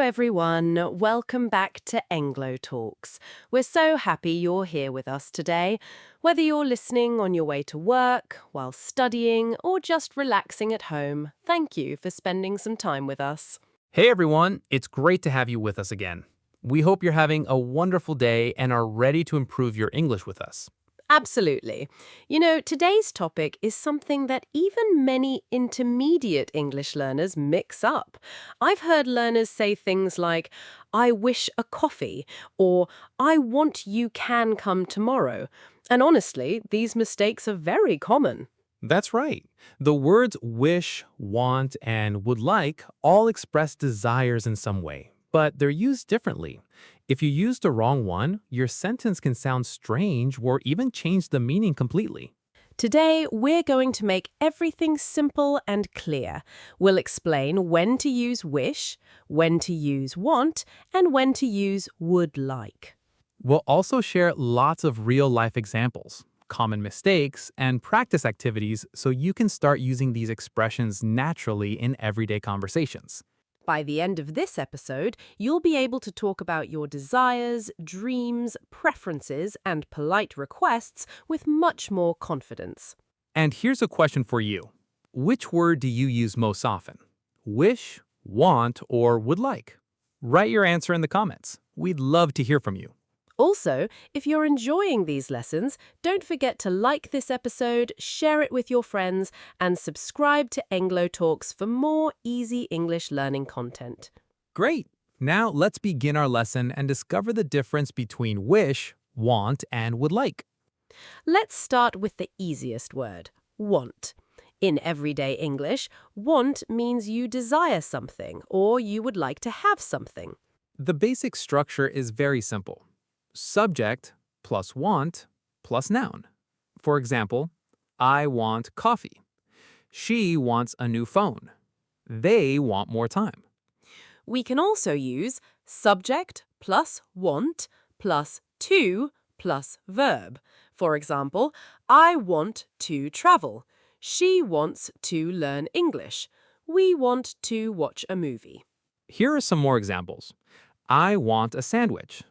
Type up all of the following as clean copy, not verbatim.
everyone. Welcome back to Englo Talks. We're so happy you're here with us today. Whether you're listening on your way to work, while studying, or just relaxing at home, thank you for spending some time with us. Hey everyone, it's great to have you with us again. We hope you're having a wonderful day and are ready to improve your English with us. Absolutely. You know, today's topic is something that even many intermediate English learners mix up. I've heard learners say things like, I wish a coffee, or I want you can come tomorrow. And honestly, these mistakes are very common. That's right. The words wish, want, and would like all express desires in some way, but they're used differently. If you use the wrong one, your sentence can sound strange or even change the meaning completely. Today, we're going to make everything simple and clear. We'll explain when to use wish, when to use want, and when to use would like. We'll also share lots of real-life examples, common mistakes, and practice activities so you can start using these expressions naturally in everyday conversations. By the end of this episode, you'll be able to talk about your desires, dreams, preferences, and polite requests with much more confidence. And here's a question for you. Which word do you use most often? Wish, want, or would like? Write your answer in the comments. We'd love to hear from you. Also, if you're enjoying these lessons, don't forget to like this episode, share it with your friends, and subscribe to Englo Talks for more easy English learning content. Great! Now let's begin our lesson and discover the difference between wish, want, and would like. Let's start with the easiest word, want. In everyday English, want means you desire something or you would like to have something. The basic structure is very simple. Subject plus want plus noun. For example, I want coffee. She wants a new phone. They want more time. We can also use subject plus want plus to plus verb. For example, I want to travel. She wants to learn English. We want to watch a movie. Here are some more examples. I want a sandwich.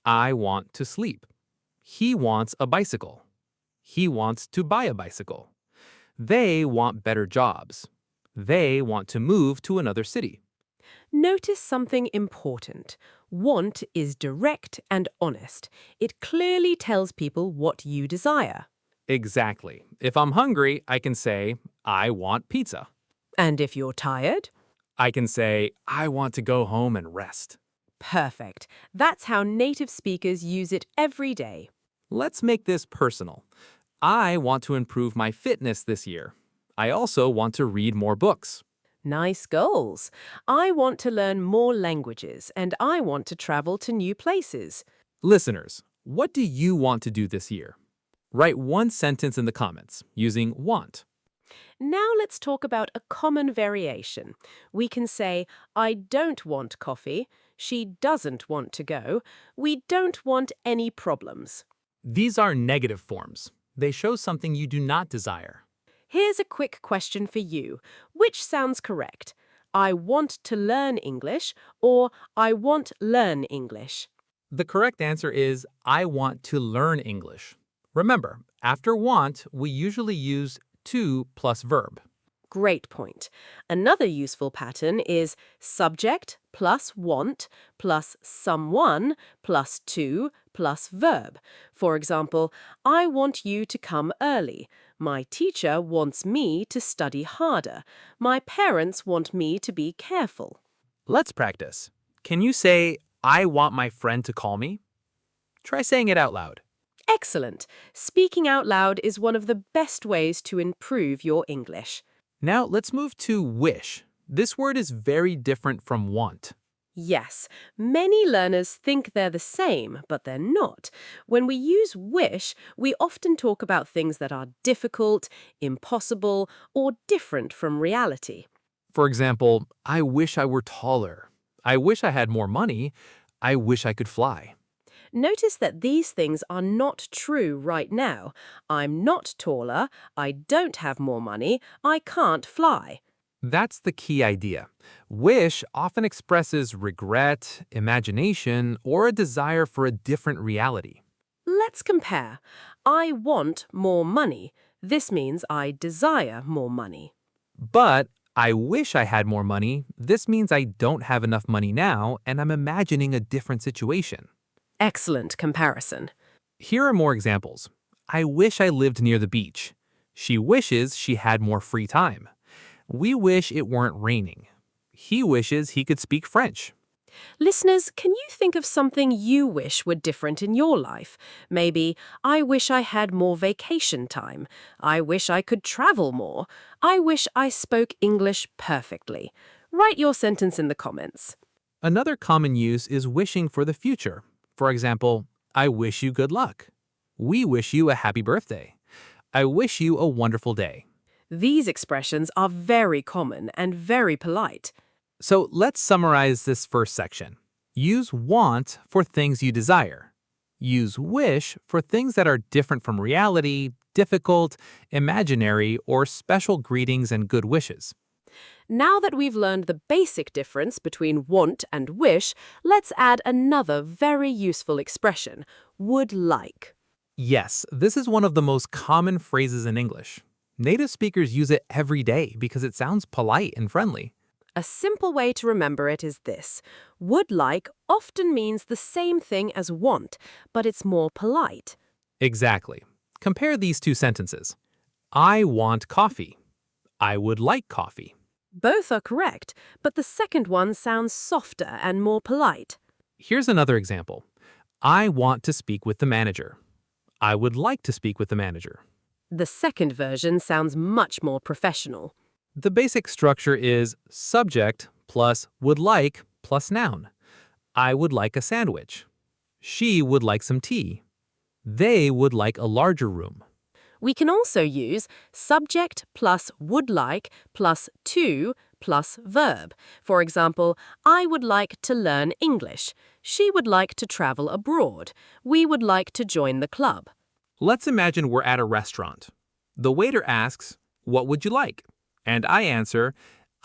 I want to sleep. He wants a bicycle. He wants to buy a bicycle. They want better jobs. They want to move to another city. Notice something important. Want is direct and honest. It clearly tells people what you desire. Exactly. If I'm hungry, I can say, I want pizza. And if you're tired? I can say, I want to go home and rest. Perfect. That's how native speakers use it every day. Let's make this personal. I want to improve my fitness this year. I also want to read more books. Nice goals. I want to learn more languages and I want to travel to new places. Listeners, what do you want to do this year? Write one sentence in the comments using want. Now let's talk about a common variation. We can say, I don't want coffee. She doesn't want to go. We don't want any problems. These are negative forms. They show something you do not desire. Here's a quick question for you. Which sounds correct? I want to learn English or I want learn English? The correct answer is I want to learn English. Remember, after want, we usually use to plus verb. Great point. Another useful pattern is subject plus want plus someone plus to plus verb. For example, I want you to come early. My teacher wants me to study harder. My parents want me to be careful. Let's practice. Can you say, I want my friend to call me? Try saying it out loud. Excellent. Speaking out loud is one of the best ways to improve your English. Now let's move to wish. This word is very different from want. Yes, many learners think they're the same, but they're not. When we use wish, we often talk about things that are difficult, impossible, or different from reality. For example, I wish I were taller. I wish I had more money. I wish I could fly. Notice that these things are not true right now. I'm not taller, I don't have more money, I can't fly. That's the key idea. Wish often expresses regret, imagination, or a desire for a different reality. Let's compare. I want more money. This means I desire more money. But I wish I had more money. This means I don't have enough money now, and I'm imagining a different situation. Excellent comparison. Here are more examples. I wish I lived near the beach. She wishes she had more free time. We wish it weren't raining. He wishes he could speak French. Listeners, can you think of something you wish were different in your life? Maybe, I wish I had more vacation time. I wish I could travel more. I wish I spoke English perfectly. Write your sentence in the comments. Another common use is wishing for the future. For example, I wish you good luck. We wish you a happy birthday. I wish you a wonderful day. These expressions are very common and very polite. So let's summarize this first section. Use want for things you desire. Use wish for things that are different from reality, difficult, imaginary, or special greetings and good wishes. Now that we've learned the basic difference between want and wish, let's add another very useful expression, would like. Yes, this is one of the most common phrases in English. Native speakers use it every day because it sounds polite and friendly. A simple way to remember it is this. Would like often means the same thing as want, but it's more polite. Exactly. Compare these two sentences. I want coffee. I would like coffee. Both are correct, but the second one sounds softer and more polite. Here's another example. I want to speak with the manager. I would like to speak with the manager. The second version sounds much more professional. The basic structure is subject plus would like plus noun. I would like a sandwich. She would like some tea. They would like a larger room. We can also use subject plus would like plus to plus verb. For example, I would like to learn English. She would like to travel abroad. We would like to join the club. Let's imagine we're at a restaurant. The waiter asks, "What would you like?" And I answer,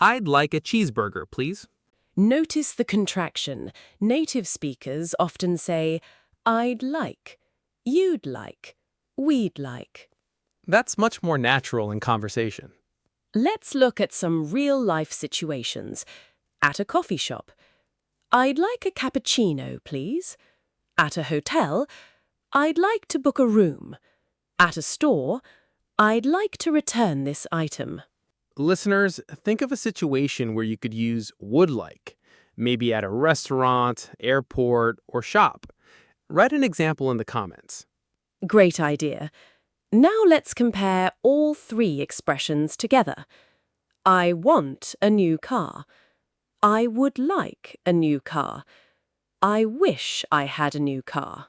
"I'd like a cheeseburger, please." Notice the contraction. Native speakers often say, I'd like, you'd like, we'd like. That's much more natural in conversation. Let's look at some real-life situations. At a coffee shop, I'd like a cappuccino, please. At a hotel, I'd like to book a room. At a store, I'd like to return this item. Listeners, think of a situation where you could use would like, maybe at a restaurant, airport, or shop. Write an example in the comments. Great idea. Now let's compare all three expressions together. I want a new car. I would like a new car. I wish I had a new car.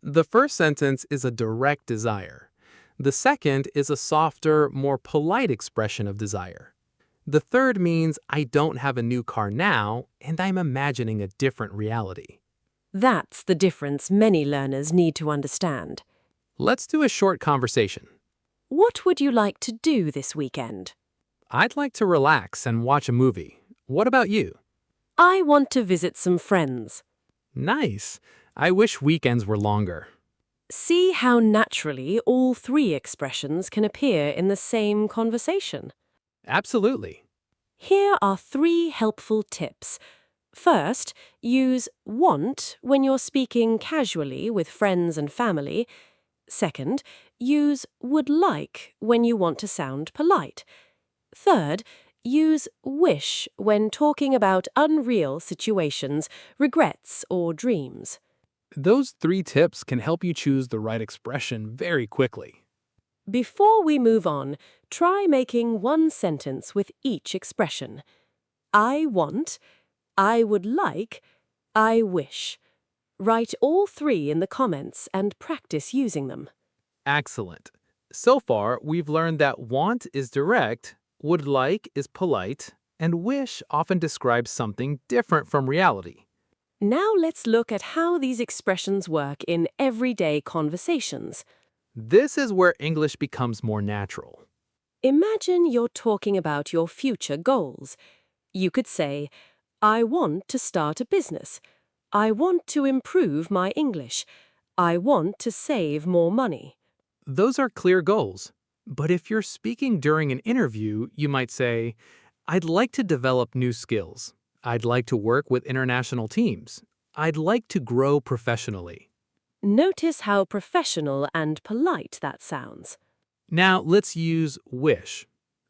The first sentence is a direct desire. The second is a softer, more polite expression of desire. The third means I don't have a new car now, and I'm imagining a different reality. That's the difference many learners need to understand. Let's do a short conversation. What would you like to do this weekend? I'd like to relax and watch a movie. What about you? I want to visit some friends. Nice. I wish weekends were longer. See how naturally all three expressions can appear in the same conversation. Absolutely. Here are three helpful tips. First, use want when you're speaking casually with friends and family. Second, use would like when you want to sound polite. Third, use wish when talking about unreal situations, regrets, or dreams. Those 3 tips can help you choose the right expression very quickly. Before we move on, try making one sentence with each expression. I want, I would like, I wish. Write all three in the comments and practice using them. Excellent. So far, we've learned that want is direct, would like is polite, and wish often describes something different from reality. Now let's look at how these expressions work in everyday conversations. This is where English becomes more natural. Imagine you're talking about your future goals. You could say, I want to start a business. I want to improve my English. I want to save more money. Those are clear goals. But if you're speaking during an interview, you might say, I'd like to develop new skills. I'd like to work with international teams. I'd like to grow professionally. Notice how professional and polite that sounds. Now let's use wish.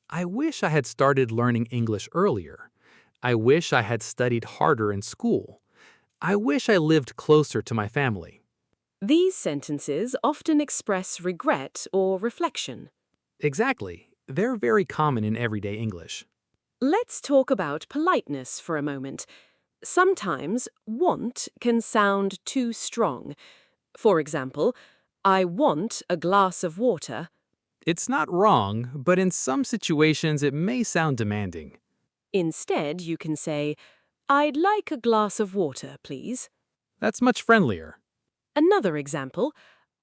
I wish I had started learning English earlier. I wish I had studied harder in school. I wish I lived closer to my family. These sentences often express regret or reflection. Exactly. They're very common in everyday English. Let's talk about politeness for a moment. Sometimes want can sound too strong. For example, I want a glass of water. It's not wrong, but in some situations it may sound demanding. Instead, you can say, I'd like a glass of water, please. That's much friendlier. Another example,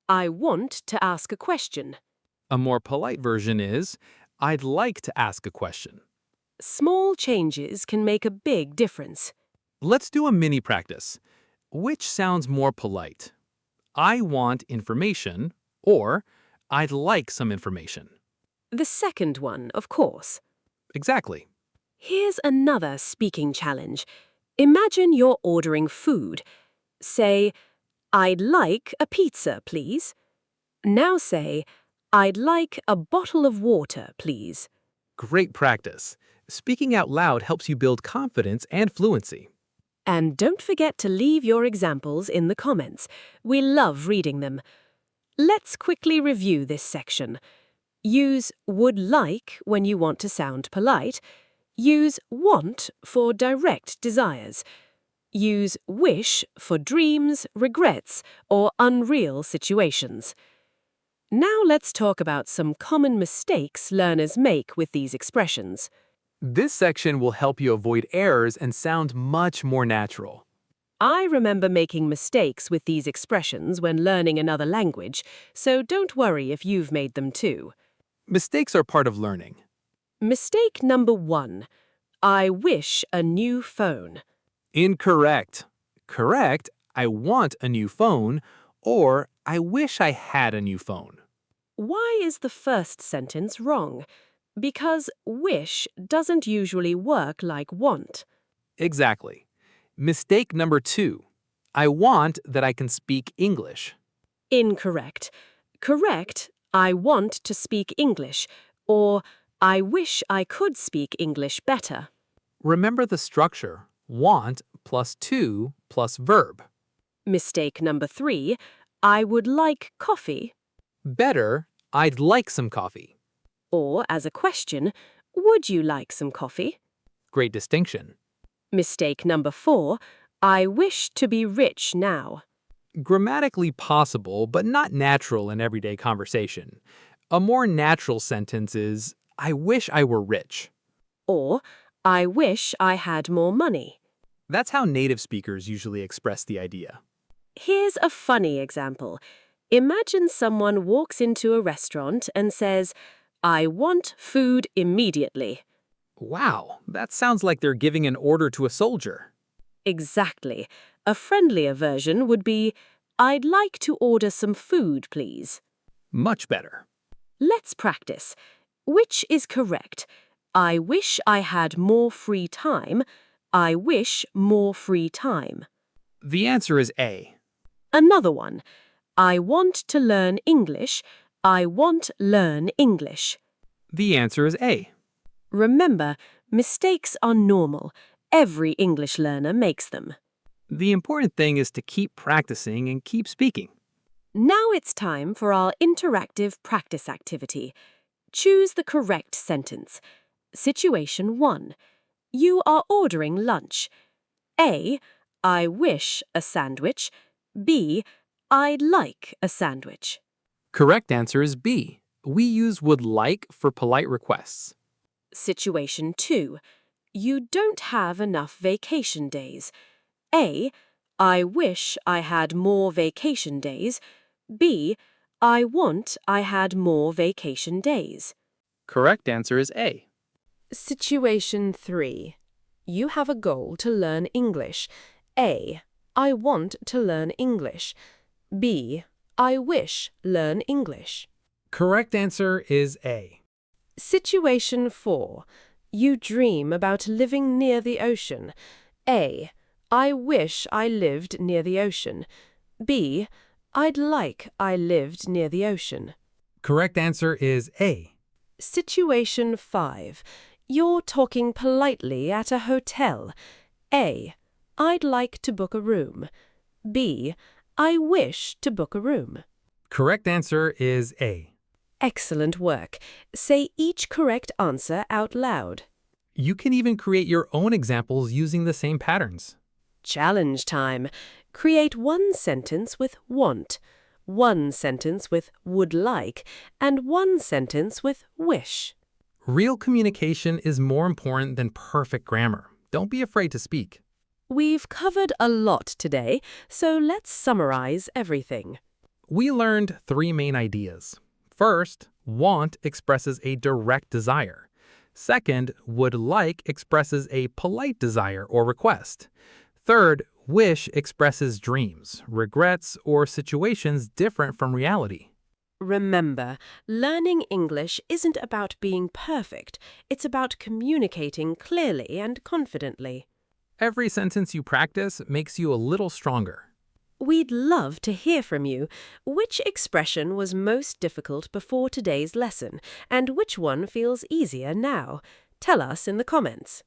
I want to ask a question. A more polite version is, I'd like to ask a question. Small changes can make a big difference. Let's do a mini practice. Which sounds more polite? I want information, or I'd like some information. The second one, of course. Exactly. Here's another speaking challenge. Imagine you're ordering food. Say, I'd like a pizza, please. Now say, I'd like a bottle of water, please. Great practice. Speaking out loud helps you build confidence and fluency. And don't forget to leave your examples in the comments. We love reading them. Let's quickly review this section. Use would like when you want to sound polite. Use want for direct desires. Use wish for dreams, regrets, or unreal situations. Now let's talk about some common mistakes learners make with these expressions. This section will help you avoid errors and sound much more natural. I remember making mistakes with these expressions when learning another language, so don't worry if you've made them too. Mistakes are part of learning. Mistake number 1. I wish a new phone. Incorrect. Correct, I want a new phone, or I wish I had a new phone. Why is the first sentence wrong? Because wish doesn't usually work like want. Exactly. Mistake number 2. I want that I can speak English. Incorrect. Correct, I want to speak English, or I wish I could speak English better. Remember the structure, want plus to plus verb. Mistake number 3, I would like coffee, Better, I'd like some coffee. or as a question, would you like some coffee? Great distinction. Mistake number 4, I wish to be rich now. Grammatically possible, but not natural in everyday conversation. A more natural sentence is, I wish I were rich. Or, I wish I had more money. That's how native speakers usually express the idea. Here's a funny example. Imagine someone walks into a restaurant and says, I want food immediately. Wow, that sounds like they're giving an order to a soldier. Exactly. A friendlier version would be, I'd like to order some food, please. Much better. Let's practice. Which is correct? I wish I had more free time. I wish more free time. The answer is A. Another one. I want to learn English. I want learn English. The answer is A. Remember, mistakes are normal. Every English learner makes them. The important thing is to keep practicing and keep speaking. Now it's time for our interactive practice activity. Choose the correct sentence. Situation 1. You are ordering lunch. A. I wish a sandwich. B. I'd like a sandwich. Correct answer is B. We use would like for polite requests. Situation 2. You don't have enough vacation days. A. I wish I had more vacation days. B. I want I had more vacation days. Correct answer is A. Situation 3. You have a goal to learn English. A. I want to learn English. B. I wish learn English. Correct answer is A. Situation 4. You dream about living near the ocean. A. I wish I lived near the ocean. B. I'd like I lived near the ocean. Correct answer is A. Situation 5. You're talking politely at a hotel. A. I'd like to book a room. B. I wish to book a room. Correct answer is A. Excellent work. Say each correct answer out loud. You can even create your own examples using the same patterns. Challenge time. Create one sentence with want, one sentence with would like, and one sentence with wish. Real communication is more important than perfect grammar. Don't be afraid to speak. We've covered a lot today, so let's summarize everything. We learned 3 main ideas. First, want expresses a direct desire. Second, would like expresses a polite desire or request. Third, wish expresses dreams, regrets, or situations different from reality. Remember, learning English isn't about being perfect. It's about communicating clearly and confidently. Every sentence you practice makes you a little stronger. We'd love to hear from you. Which expression was most difficult before today's lesson, and which one feels easier now? Tell us in the comments.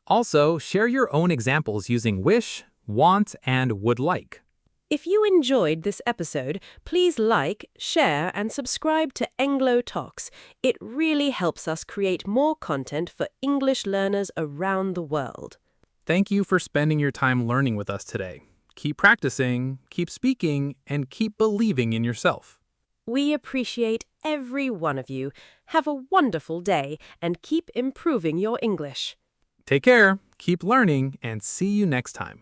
Also, share your own examples using wish, want, and would like. If you enjoyed this episode, please like, share, and subscribe to Englo Talks. It really helps us create more content for English learners around the world. Thank you for spending your time learning with us today. Keep practicing, keep speaking, and keep believing in yourself. We appreciate every one of you. Have a wonderful day and keep improving your English. Take care, keep learning, and see you next time.